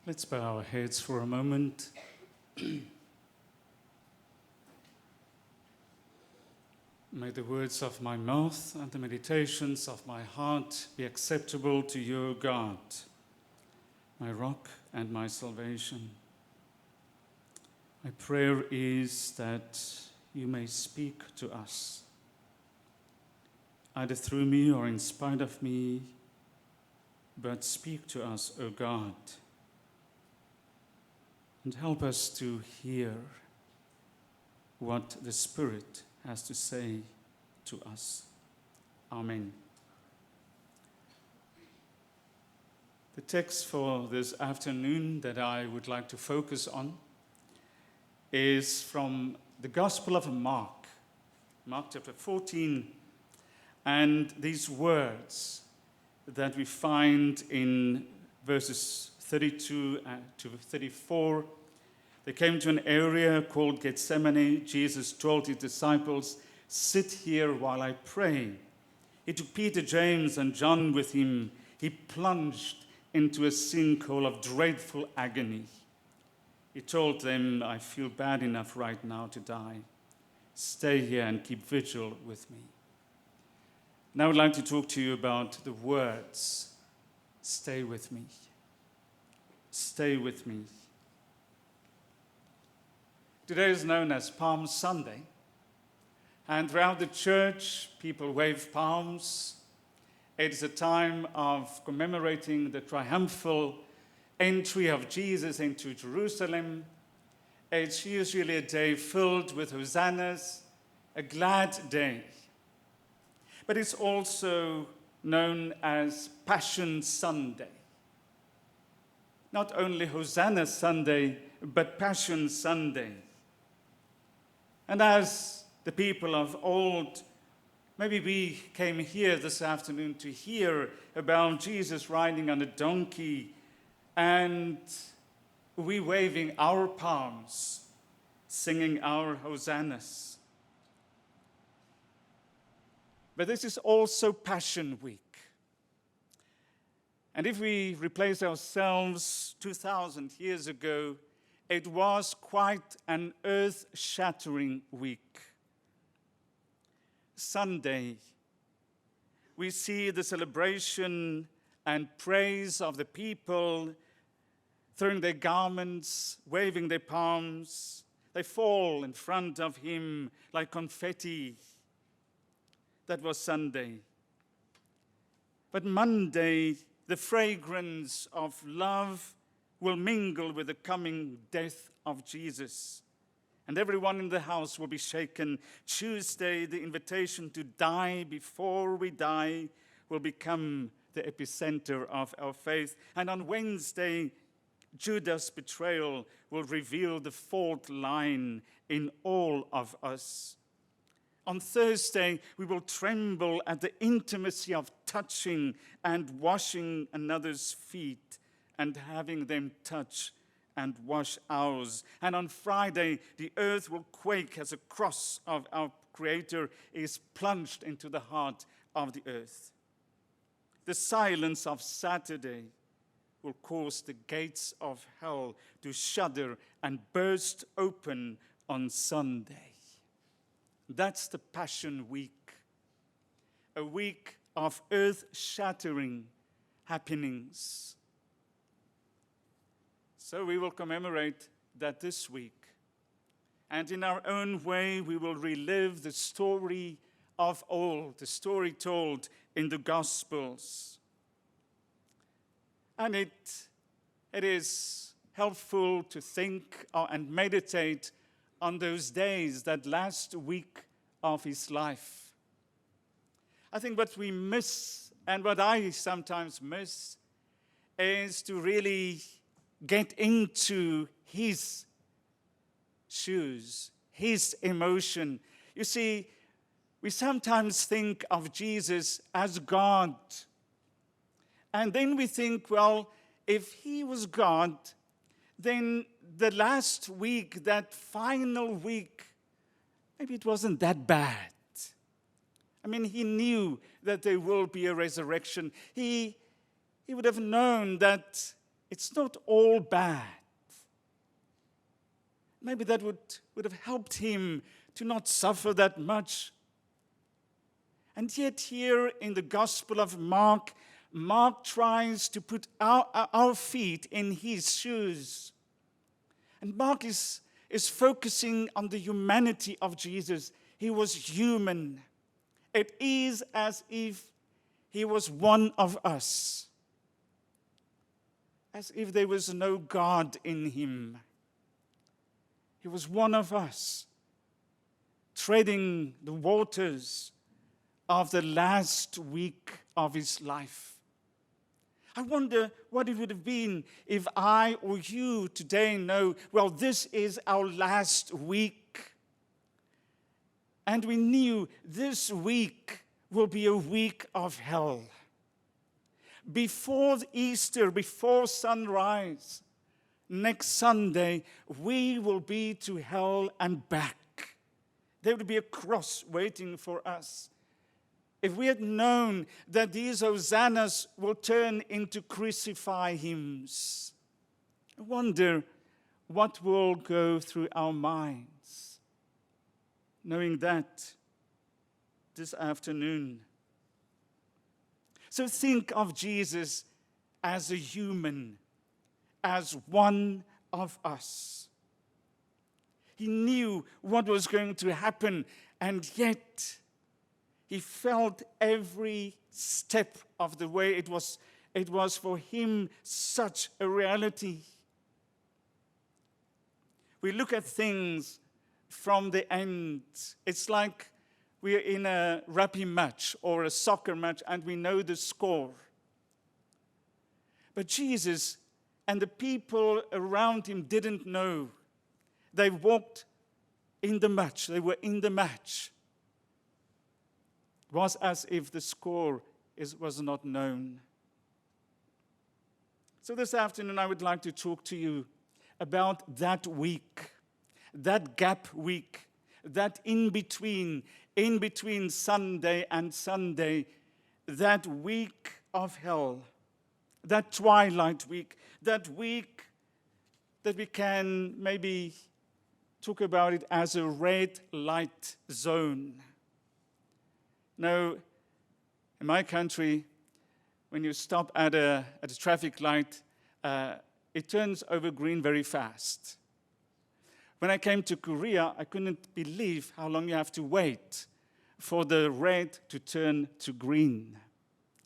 Let's bow our heads for a moment. May the words of my mouth and the meditations of my heart be acceptable to you, God, my rock and my salvation. My prayer is that you may speak to us, either through me or in spite of me, but speak to us, O God, and help us to hear what the Spirit has to say to us. Amen. The text for this afternoon that I would like to focus on is from the Gospel of Mark, Mark chapter 14, and these words that we find in verses 32 to 34. They came to an area called Gethsemane. Jesus told his disciples, "Sit here while I pray." He took Peter, James, and John with him. He plunged into a sinkhole of dreadful agony. He told them, "I feel bad enough right now to die. Stay here and keep vigil with me." And I would like to talk to you about the words, "Stay with me." Stay with me. Today is known as Palm Sunday, and throughout the church, people wave palms. It is a time of commemorating the triumphal entry of Jesus into Jerusalem. It's usually a day filled with hosannas, a glad day. But it's also known as Passion Sunday. Not only Hosanna Sunday, but Passion Sunday. And as the people of old, maybe we came here this afternoon to hear about Jesus riding on a donkey, and we waving our palms, singing our hosannas. But this is also Passion Week. And if we replace ourselves 2,000 years ago, it was quite an earth-shattering week. Sunday, we see the celebration and praise of the people, throwing their garments, waving their palms. They fall in front of him like confetti. That was Sunday. But Monday, the fragrance of love will mingle with the coming death of Jesus. And everyone in the house will be shaken. Tuesday, the invitation to die before we die will become the epicenter of our faith. And on Wednesday, Judas' betrayal will reveal the fault line in all of us. On Thursday, we will tremble at the intimacy of touching and washing another's feet and having them touch and wash ours. And on Friday, the earth will quake as the cross of our Creator is plunged into the heart of the earth. The silence of Saturday will cause the gates of hell to shudder and burst open on Sunday. That's the Passion Week, a week of earth-shattering happenings. So we will commemorate that this week. And in our own way, we will relive the story of old, the story told in the Gospels. And it is helpful to think and meditate on those days, that last week of his life. I think what we miss, and what I sometimes miss, is to really get into his shoes, his emotion. You see, we sometimes think of Jesus as God. And then we think, well, if he was God, then the last week, that final week, maybe it wasn't that bad. I mean, he knew that there will be a resurrection. He would have known that it's not all bad. Maybe that would have helped him to not suffer that much. And yet here in the Gospel of Mark, Mark tries to put our feet in his shoes. And Mark is focusing on the humanity of Jesus. He was human. It is as if he was one of us. As if there was no God in him. He was one of us, treading the waters of the last week of his life. I wonder what it would have been if I or you today know, well, this is our last week. And we knew this week will be a week of hell. Before Easter, before sunrise, next Sunday, we will be to hell and back. There will be a cross waiting for us. If we had known that these hosannas will turn into crucify hymns, I wonder what will go through our minds, knowing that this afternoon. So think of Jesus as a human, as one of us. He knew what was going to happen, and yet he felt every step of the way. It was for him such a reality. We look at things from the end. It's like we're in a rugby match or a soccer match and we know the score. But Jesus and the people around him didn't know. They walked in the match. They were in the match. It was as if the score was not known. So this afternoon I would like to talk to you about that week, that gap week, that in between Sunday and Sunday, that week of hell, that twilight week, that week that we can maybe talk about it as a red light zone. Now, in my country, when you stop at a traffic light, it turns over green very fast. When I came to Korea, I couldn't believe how long you have to wait for the red to turn to green,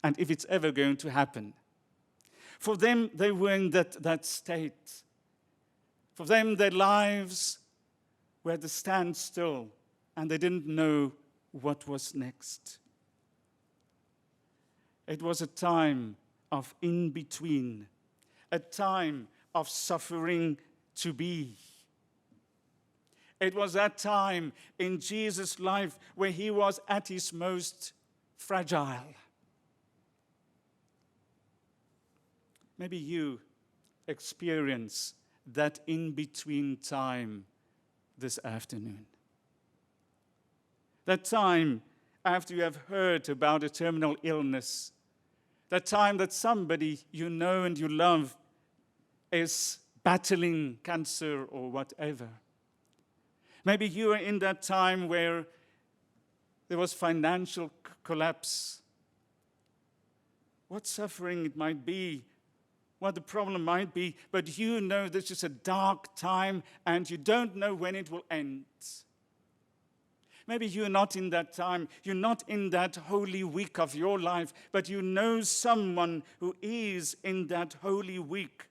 and if it's ever going to happen. For them, they were in that state. For them, their lives were at a standstill, and they didn't know what was next. It was a time of in-between, a time of suffering to be. It was that time in Jesus' life where he was at his most fragile. Maybe you experience that in-between time this afternoon. That time after you have heard about a terminal illness, that time that somebody you know and you love is battling cancer or whatever. Maybe you are in that time where there was financial collapse. What suffering it might be, what the problem might be, but you know this is a dark time and you don't know when it will end. Maybe you're not in that time, you're not in that holy week of your life, but you know someone who is in that holy week,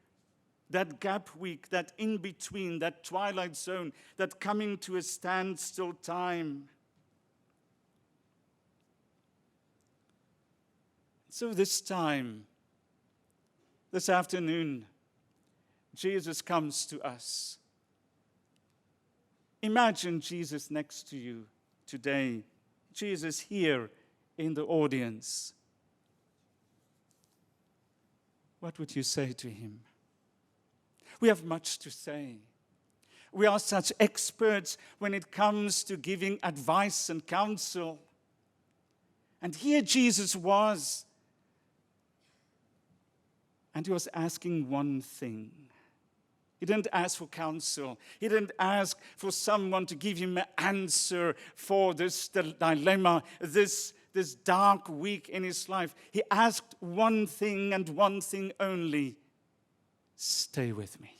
that gap week, that in-between, that twilight zone, that coming to a standstill time. So this afternoon, Jesus comes to us. Imagine Jesus next to you today, Jesus here in the audience. What would you say to him? We have much to say. We are such experts when it comes to giving advice and counsel. And here Jesus was. And he was asking one thing. He didn't ask for counsel. He didn't ask for someone to give him an answer for this dilemma, this dark week in his life. He asked one thing and one thing only. Stay with me.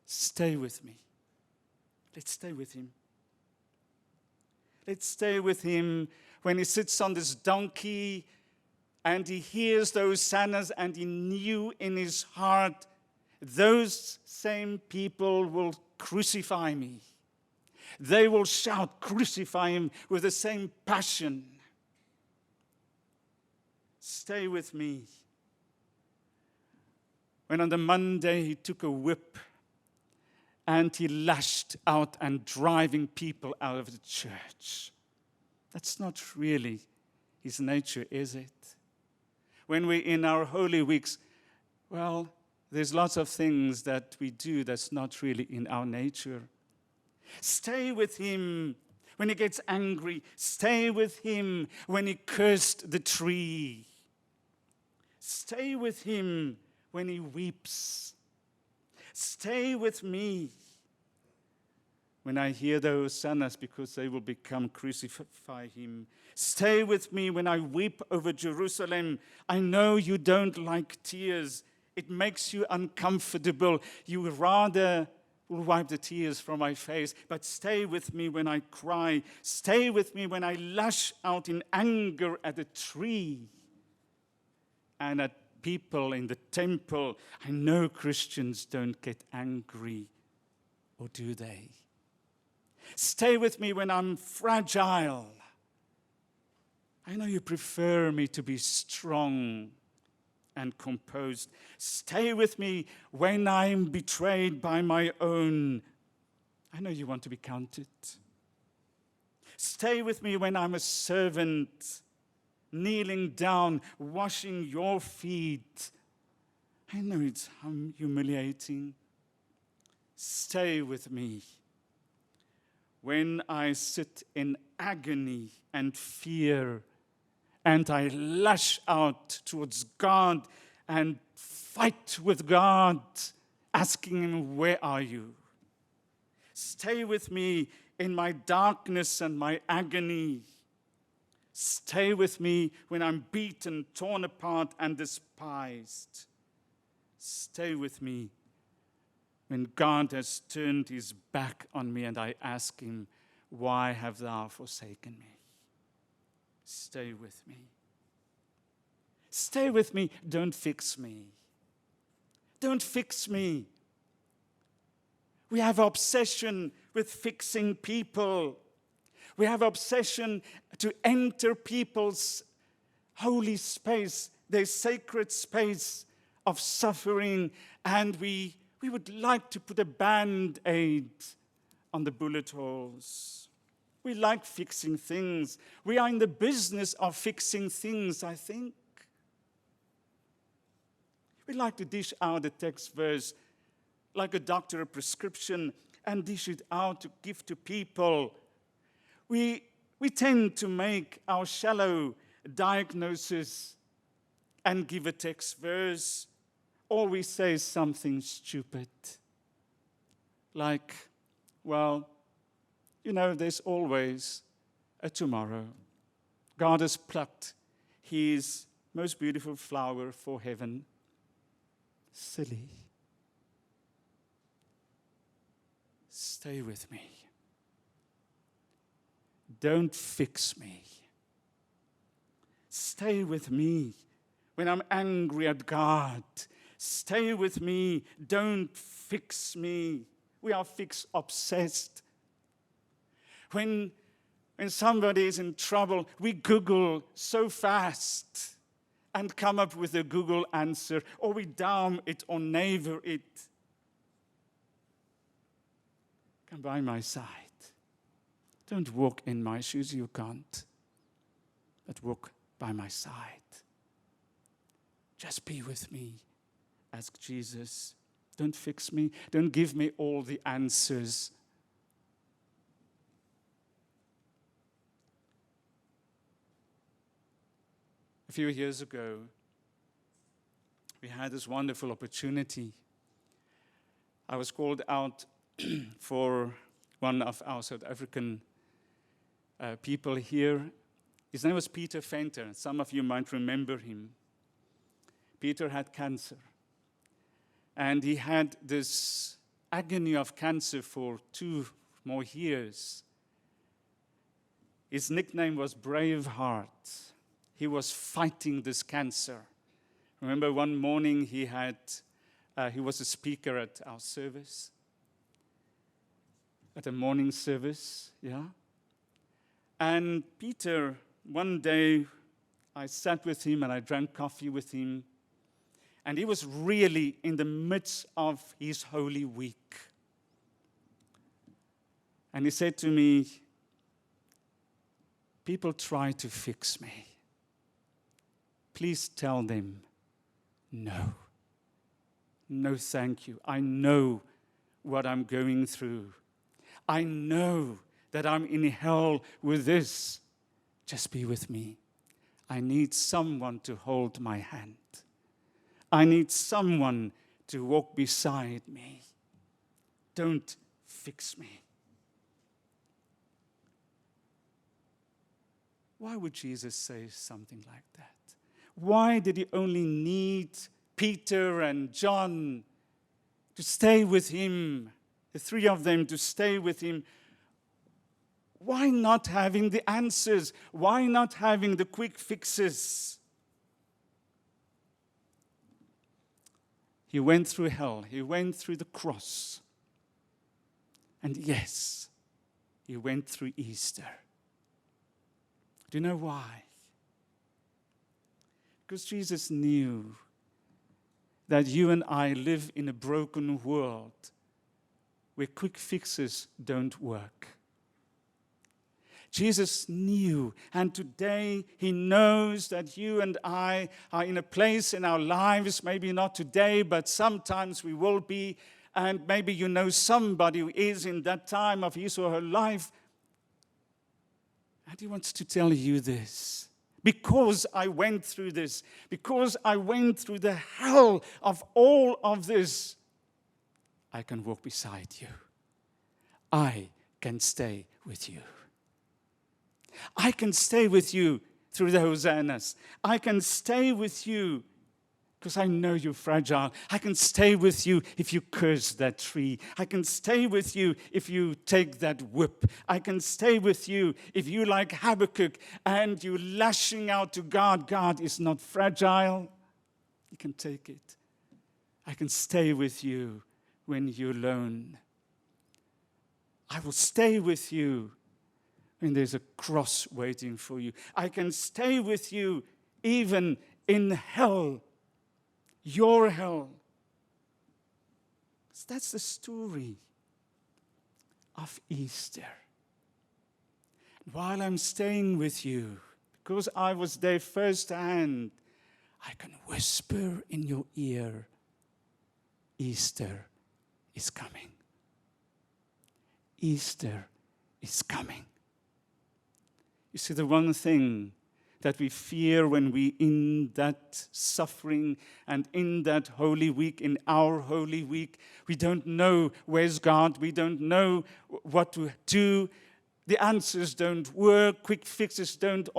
Stay with me. Let's stay with him. Let's stay with him when he sits on this donkey and he hears those hosannas and he knew in his heart, those same people will crucify me. They will shout, crucify him, with the same passion. Stay with me. When on the Monday he took a whip and he lashed out and driving people out of the church. That's not really his nature, is it? When we're in our Holy Weeks, well, there's lots of things that we do that's not really in our nature. Stay with him when he gets angry. Stay with him when he cursed the tree. Stay with him when he weeps. Stay with me when I hear those hosannas, because they will crucify him. Stay with me when I weep over Jerusalem. I know you don't like tears. It makes you uncomfortable. You rather will wipe the tears from my face. But stay with me when I cry. Stay with me when I lash out in anger at a tree and at people in the temple. I know Christians don't get angry, or do they? Stay with me when I'm fragile. I know you prefer me to be strong and composed. Stay with me when I'm betrayed by my own. I know you want to be counted. Stay with me when I'm a servant, kneeling down, washing your feet. I know it's humiliating. Stay with me when I sit in agony and fear, and I lash out towards God and fight with God, asking him, where are you? Stay with me in my darkness and my agony. Stay with me when I'm beaten, torn apart, and despised. Stay with me when God has turned his back on me and I ask him, why have thou forsaken me? Stay with me. Stay with me. Don't fix me. Don't fix me. We have obsession with fixing people. We have obsession to enter people's holy space, their sacred space of suffering, and we would like to put a band-aid on the bullet holes. We like fixing things. We are in the business of fixing things, I think. We like to dish out a text verse like a doctor a prescription and dish it out to give to people. We tend to make our shallow diagnosis and give a text verse, or we say something stupid like, well, you know, there's always a tomorrow. God has plucked his most beautiful flower for heaven. Silly. Stay with me. Don't fix me. Stay with me when I'm angry at God. Stay with me. Don't fix me. We are fix-obsessed. When somebody is in trouble, we Google so fast and come up with a Google answer, or we down it or naver it. Come by my side. Don't walk in my shoes, you can't. But walk by my side. Just be with me, ask Jesus. Don't fix me. Don't give me all the answers. A few years ago, we had this wonderful opportunity. I was called out for one of our South African people here. His name was Peter Venter. Some of you might remember him. Peter had cancer. And he had this agony of cancer for 2 more years. His nickname was Braveheart. He was fighting this cancer. Remember one morning he was a speaker at our service, at a morning service, yeah? And Peter, one day, I sat with him and I drank coffee with him, and he was really in the midst of his Holy Week. And he said to me, people try to fix me. Please tell them, no. No, thank you. I know what I'm going through. I know that I'm in hell with this. Just be with me. I need someone to hold my hand. I need someone to walk beside me. Don't fix me. Why would Jesus say something like that? Why did he only need Peter and John to stay with him, the 3 of them to stay with him? Why not having the answers? Why not having the quick fixes? He went through hell. He went through the cross. And yes, he went through Easter. Do you know why? Because Jesus knew that you and I live in a broken world where quick fixes don't work. Jesus knew, and today he knows that you and I are in a place in our lives, maybe not today, but sometimes we will be, and maybe you know somebody who is in that time of his or her life, and he wants to tell you this. Because I went through this, because I went through the hell of all of this, I can walk beside you. I can stay with you. I can stay with you through the hosannas. I can stay with you because I know you're fragile. I can stay with you if you curse that tree. I can stay with you if you take that whip. I can stay with you if you, like Habakkuk, and you're lashing out to God. God is not fragile. You can take it. I can stay with you when you're alone. I will stay with you when there's a cross waiting for you. I can stay with you even in hell, your hell. That's the story of Easter. While I'm staying with you, because I was there firsthand, I can whisper in your ear, Easter is coming. Easter is coming. You see, the one thing that we fear when we in that suffering and in that Holy Week, in our Holy Week, we don't know where's God, we don't know what to do, the answers don't work, quick fixes don't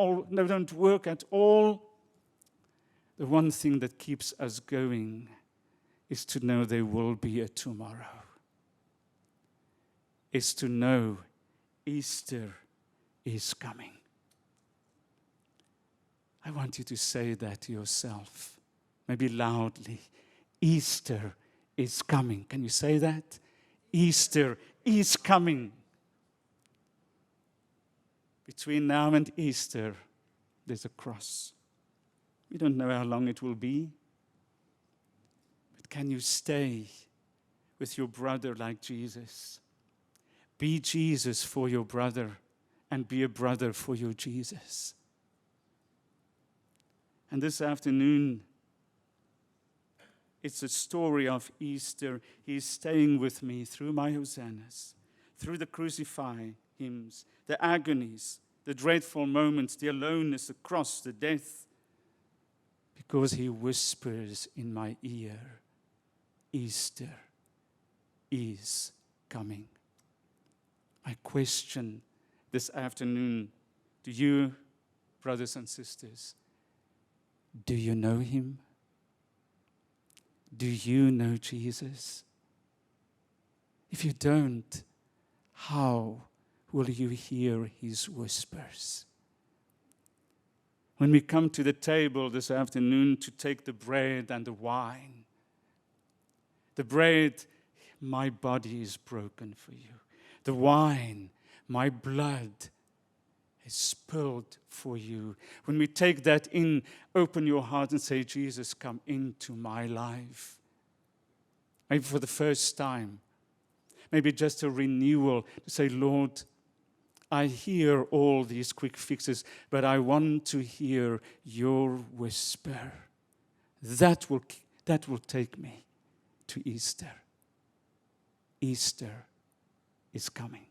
work at all. The one thing that keeps us going is to know there will be a tomorrow. Is to know Easter is coming. I want you to say that to yourself, maybe loudly. Easter is coming. Can you say that? Easter is coming. Between now and Easter, there's a cross. We don't know how long it will be. But can you stay with your brother like Jesus? Be Jesus for your brother and be a brother for your Jesus. And this afternoon, it's a story of Easter. He's staying with me through my hosannas, through the crucify hymns, the agonies, the dreadful moments, the aloneness, the cross, the death. because he whispers in my ear, Easter is coming. My question this afternoon to you, brothers and sisters, do you know him? Do you know Jesus? If you don't, how will you hear his whispers? When we come to the table this afternoon to take the bread and the wine, the bread, my body is broken for you. The wine, my blood is spilled for you. When we take that in, open your heart and say, Jesus, come into my life. Maybe for the first time, maybe just a renewal to say, Lord, I hear all these quick fixes, but I want to hear your whisper. That will take me to Easter. Easter is coming.